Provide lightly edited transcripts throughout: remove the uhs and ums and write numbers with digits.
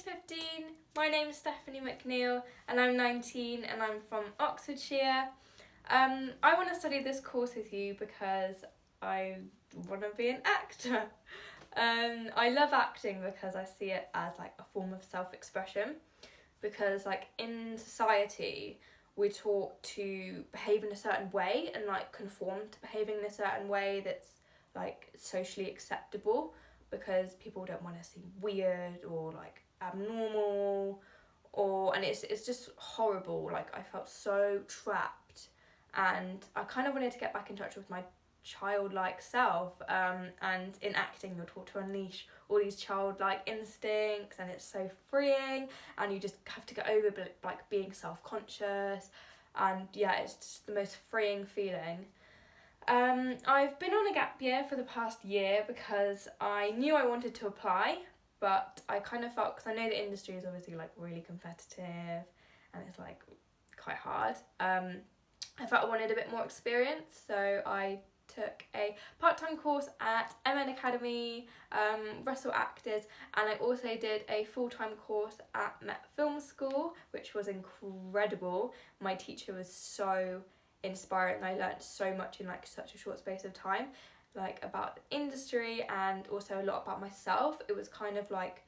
East 15. My name is Stephanie McNeil and I'm 19 and I'm from Oxfordshire. I want to study this course with you because I want to be an actor. I love acting because I see it as like a form of self-expression, because like in society we're taught to behave in a certain way and like conform to behaving in a certain way that's like socially acceptable, because people don't want to seem weird or like abnormal, and it's just horrible. Like I felt so trapped and I kind of wanted to get back in touch with my childlike self, and in acting you're taught to unleash all these childlike instincts and it's so freeing, and you just have to get over like being self-conscious, and yeah, it's just the most freeing feeling. I've been on a gap year for the past year because I knew I wanted to apply, but I kind of felt, because I know the industry is obviously like really competitive and it's like quite hard, I felt I wanted a bit more experience, so I took a part-time course at MN Academy, Russell Actors, and I also did a full-time course at Met Film School, which was incredible. My teacher was so inspiring. I learnt so much in like such a short space of time, like about the industry and also a lot about myself. It was kind of like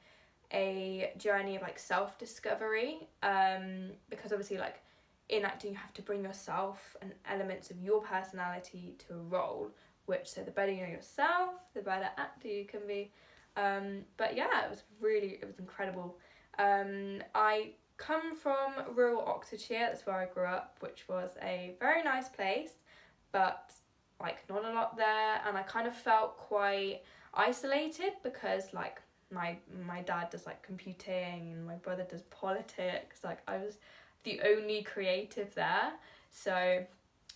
a journey of like self-discovery, because obviously like in acting you have to bring yourself and elements of your personality to a role, which, so the better you know yourself, the better actor you can be. But yeah, it was incredible. I come from rural Oxfordshire, that's where I grew up, which was a very nice place, but like not a lot there, and I kind of felt quite isolated because like my dad does like computing and my brother does politics. Like I was the only creative there, so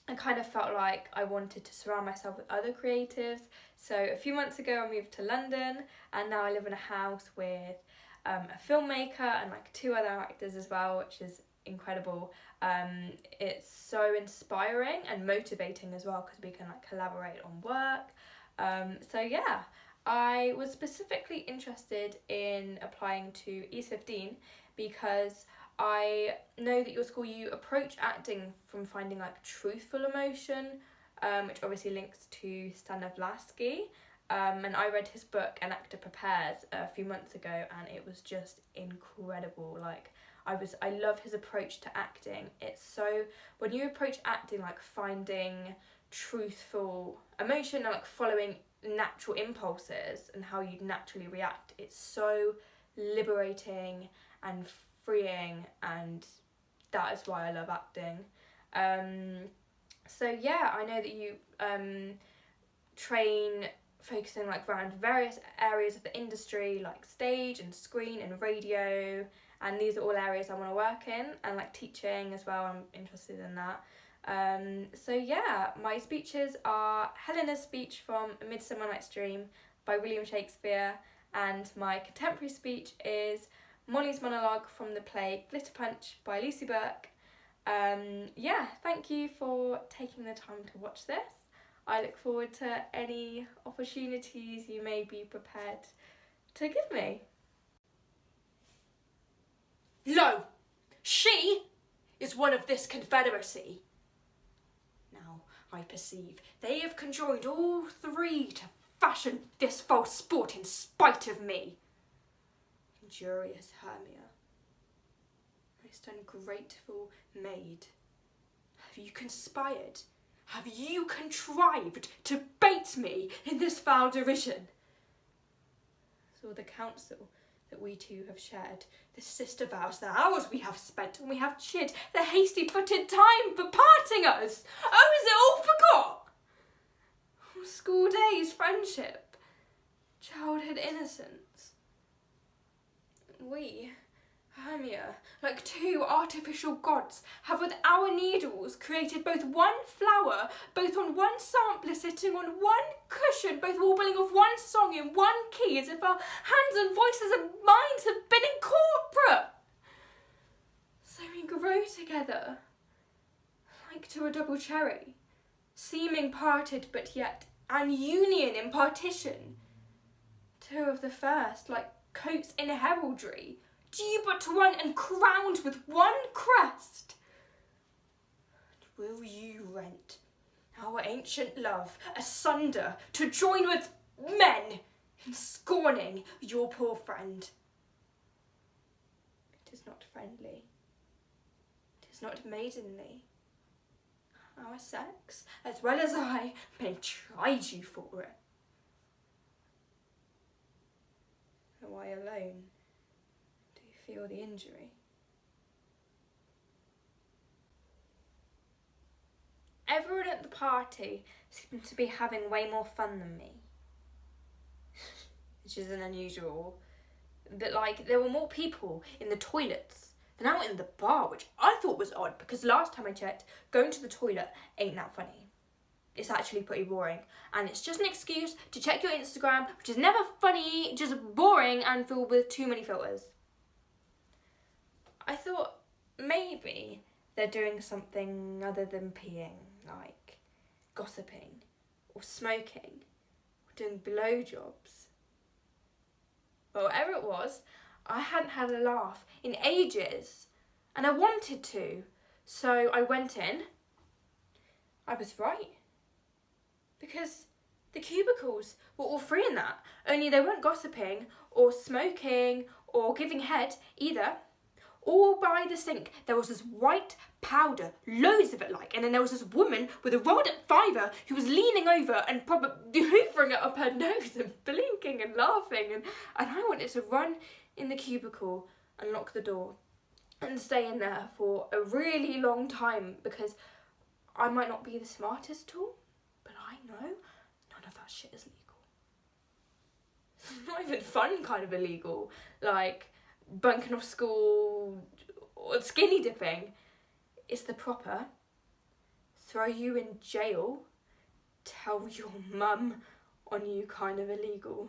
I kind of felt like I wanted to surround myself with other creatives. So a few months ago I moved to London, and now I live in a house with a filmmaker and like 2 other actors as well, which is incredible. It's so inspiring and motivating as well because we can like collaborate on work. So yeah, I was specifically interested in applying to East 15 because I know that your school, you approach acting from finding like truthful emotion, which obviously links to Stanislavski. And I read his book An Actor Prepares a few months ago, and it was just incredible. Like I love his approach to acting. It's so, when you approach acting like finding truthful emotion and like following natural impulses and how you naturally react, it's so liberating and freeing, and that is why I love acting. So yeah, I know that you train focusing like around various areas of the industry, like stage and screen and radio, and these are all areas I want to work in, and like teaching as well, I'm interested in that. So yeah, my speeches are Helena's speech from A Midsummer Night's Dream by William Shakespeare, and my contemporary speech is Molly's monologue from the play Glitter Punch by Lucy Burke. Yeah, thank you for taking the time to watch this. I look forward to any opportunities you may be prepared to give me. Lo! She is one of this confederacy. Now I perceive they have conjoined all 3 to fashion this false sport in spite of me. Injurious Hermia, most ungrateful maid, have you conspired? Have you contrived to bait me in this foul derision? So the counsel that we 2 have shared, the sister vows, the hours we have spent, and we have chid, the hasty-footed time for parting us. Oh, is it all forgot? Oh, school days, friendship, childhood innocence. We, Hermia, like 2 artificial gods, have with our needles created both one flower, both on one sampler sitting on one cushion, both warbling of one song in one key, as if our hands and voices and minds have been incorporate. So we grow together, like to a double cherry, seeming parted but yet an union in partition. 2 of the first, like coats in heraldry, due but one and crowned with one crest. And will you rent our ancient love asunder to join with men in scorning your poor friend? It is not friendly. It is not maidenly. Our sex, as well as I, may chide you for it. Though I alone do feel the injury. Everyone at the party seemed to be having way more fun than me. Which isn't unusual. But like, there were more people in the toilets than out in the bar, which I thought was odd because last time I checked, going to the toilet ain't that funny. It's actually pretty boring. And it's just an excuse to check your Instagram, which is never funny, just boring and filled with too many filters. I thought maybe they're doing something other than peeing, like gossiping or smoking or doing blowjobs. But whatever it was, I hadn't had a laugh in ages and I wanted to. So I went in. I was right. Because the cubicles were all free in that. Only they weren't gossiping or smoking or giving head either. All by the sink, there was this white powder, loads of it like, and then there was this woman with a rolled up fiver who was leaning over and probably hoovering it up her nose and blinking and laughing, and I wanted to run in the cubicle and lock the door and stay in there for a really long time because I might not be the smartest tool, but I know none of that shit is legal. It's not even fun kind of illegal, like bunking off school or skinny dipping. It's the proper throw you in jail, tell your mum on you kind of illegal.